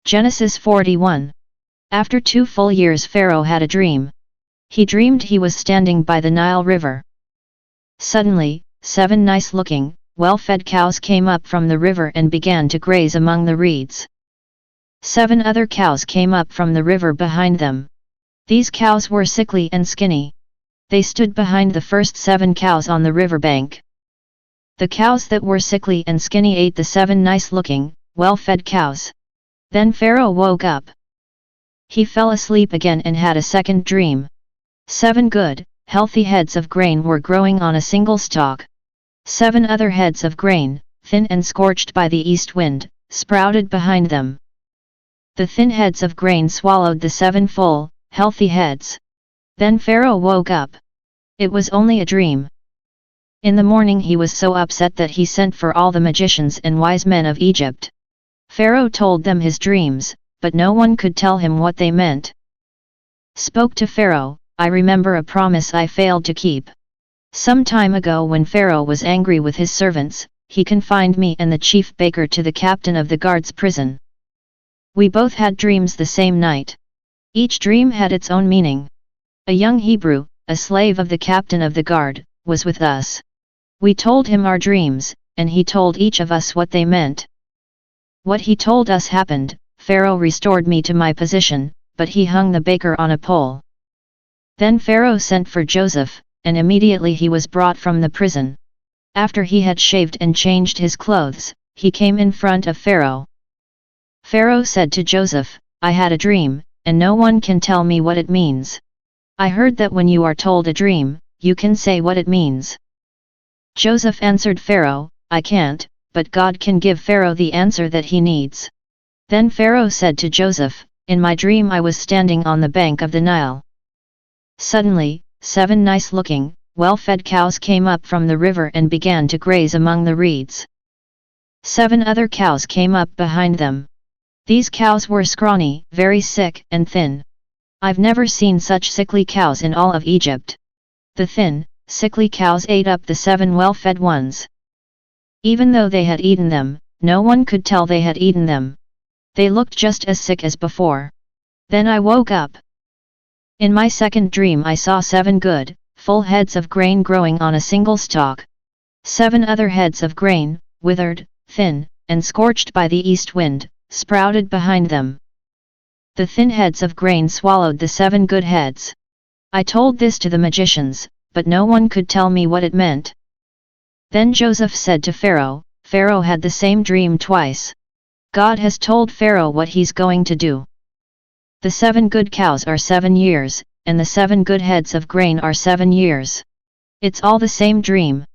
Genesis 41. After 2 full years Pharaoh had a dream. He dreamed he was standing by the Nile River. Suddenly, 7 nice-looking, well-fed cows came up from the river and began to graze among the reeds. 7 other cows came up from the river behind them. These cows were sickly and skinny. They stood behind the first 7 cows on the riverbank. The cows that were sickly and skinny ate the 7 nice-looking, well-fed cows. Then Pharaoh woke up. He fell asleep again and had a second dream. 7 good, healthy heads of grain were growing on a single stalk. 7 other heads of grain, thin and scorched by the east wind, sprouted behind them. The thin heads of grain swallowed the 7 full, healthy heads. Then Pharaoh woke up. It was only a dream. In the morning he was so upset that he sent for all the magicians and wise men of Egypt. Pharaoh told them his dreams, but no one could tell him what they meant. Spoke to Pharaoh, I remember a promise I failed to keep. Some time ago when Pharaoh was angry with his servants, he confined me and the chief baker to the captain of the guard's prison. We both had dreams the same night. Each dream had its own meaning. A young Hebrew, a slave of the captain of the guard, was with us. We told him our dreams, and he told each of us what they meant. What he told us happened. Pharaoh restored me to my position, but he hung the baker on a pole. Then Pharaoh sent for Joseph, and immediately he was brought from the prison. After he had shaved and changed his clothes, he came in front of Pharaoh. Pharaoh said to Joseph, I had a dream, and no one can tell me what it means. I heard that when you are told a dream, you can say what it means. Joseph answered Pharaoh, I can't, but God can give Pharaoh the answer that he needs. Then Pharaoh said to Joseph, in my dream I was standing on the bank of the Nile. Suddenly, 7 nice-looking, well-fed cows came up from the river and began to graze among the reeds. 7 other cows came up behind them. These cows were scrawny, very sick and thin. I've never seen such sickly cows in all of Egypt. The thin, sickly cows ate up the 7 well-fed ones. Even though they had eaten them, no one could tell they had eaten them. They looked just as sick as before. Then I woke up. In my second dream I saw 7 good, full heads of grain growing on a single stalk. 7 other heads of grain, withered, thin, and scorched by the east wind, sprouted behind them. The thin heads of grain swallowed the 7 good heads. I told this to the magicians, but no one could tell me what it meant. Then Joseph said to Pharaoh, Pharaoh had the same dream twice. God has told Pharaoh what he's going to do. The 7 good cows are 7 years, and the 7 good heads of grain are 7 years. It's all the same dream.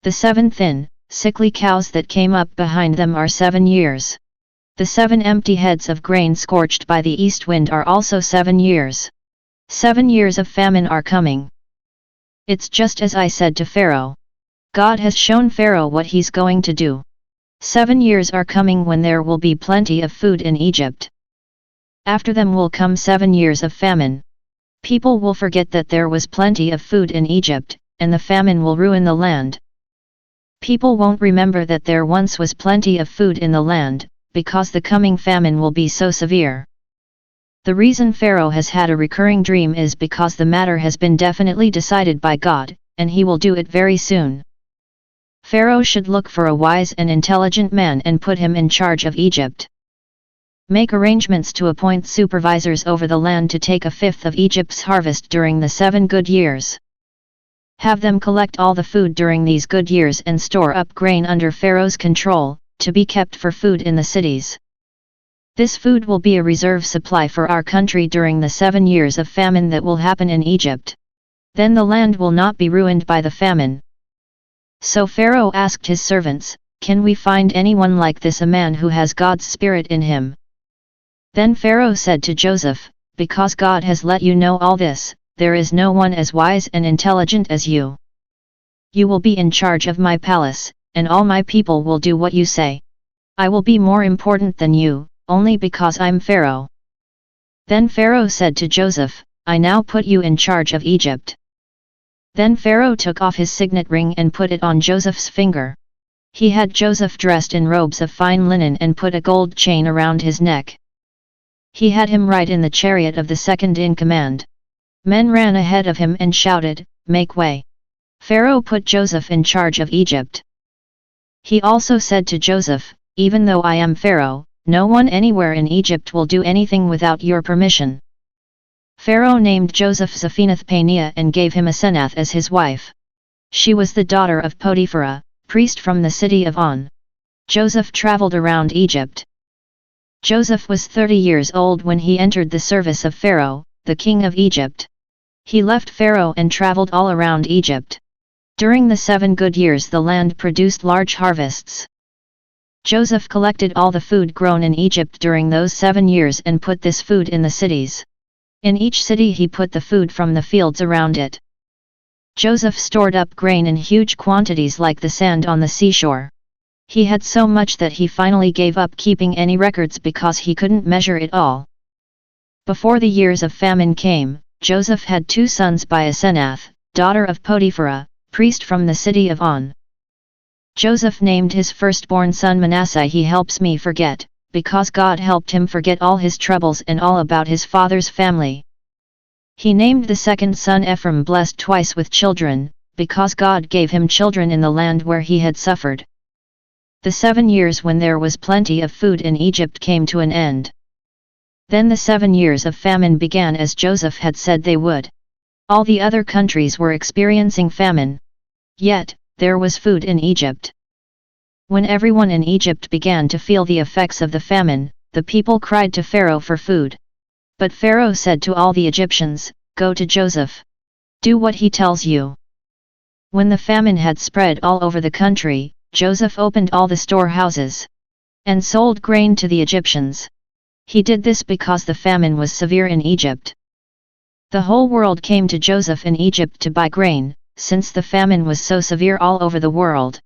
The 7 thin, sickly cows that came up behind them are 7 years. The 7 empty heads of grain scorched by the east wind are also 7 years. 7 years of famine are coming. It's just as I said to Pharaoh. God has shown Pharaoh what he's going to do. 7 years are coming when there will be plenty of food in Egypt. After them will come 7 years of famine. People will forget that there was plenty of food in Egypt, and the famine will ruin the land. People won't remember that there once was plenty of food in the land, because the coming famine will be so severe. The reason Pharaoh has had a recurring dream is because the matter has been definitely decided by God, and he will do it very soon. Pharaoh should look for a wise and intelligent man and put him in charge of Egypt. Make arrangements to appoint supervisors over the land to take 1/5 of Egypt's harvest during the 7 good years. Have them collect all the food during these good years and store up grain under Pharaoh's control, to be kept for food in the cities. This food will be a reserve supply for our country during the 7 years of famine that will happen in Egypt. Then the land will not be ruined by the famine. So Pharaoh asked his servants, can we find anyone like this, a man who has God's spirit in him? Then Pharaoh said to Joseph, because God has let you know all this, there is no one as wise and intelligent as you. You will be in charge of my palace, and all my people will do what you say. I will be more important than you, only because I'm Pharaoh. Then Pharaoh said to Joseph, I now put you in charge of Egypt. Then Pharaoh took off his signet ring and put it on Joseph's finger. He had Joseph dressed in robes of fine linen and put a gold chain around his neck. He had him ride in the chariot of the second in command. Men ran ahead of him and shouted, "Make way!" Pharaoh put Joseph in charge of Egypt. He also said to Joseph, "Even though I am Pharaoh, no one anywhere in Egypt will do anything without your permission." Pharaoh named Joseph Zaphenath-Paneah and gave him Asenath as his wife. She was the daughter of Potiphera, priest from the city of On. Joseph traveled around Egypt. Joseph was 30 years old when he entered the service of Pharaoh, the king of Egypt. He left Pharaoh and traveled all around Egypt. During the 7 good years the land produced large harvests. Joseph collected all the food grown in Egypt during those 7 years and put this food in the cities. In each city he put the food from the fields around it. Joseph stored up grain in huge quantities like the sand on the seashore. He had so much that he finally gave up keeping any records because he couldn't measure it all. Before the years of famine came, Joseph had 2 sons by Asenath, daughter of Potiphera, priest from the city of On. Joseph named his firstborn son Manasseh. He helps me forget, because God helped him forget all his troubles and all about his father's family. He named the second son Ephraim, blessed twice with children, because God gave him children in the land where he had suffered. The 7 years when there was plenty of food in Egypt came to an end. Then the 7 years of famine began as Joseph had said they would. All the other countries were experiencing famine. Yet, there was food in Egypt. When everyone in Egypt began to feel the effects of the famine, the people cried to Pharaoh for food. But Pharaoh said to all the Egyptians, "Go to Joseph. Do what he tells you." When the famine had spread all over the country, Joseph opened all the storehouses and sold grain to the Egyptians. He did this because the famine was severe in Egypt. The whole world came to Joseph in Egypt to buy grain, since the famine was so severe all over the world.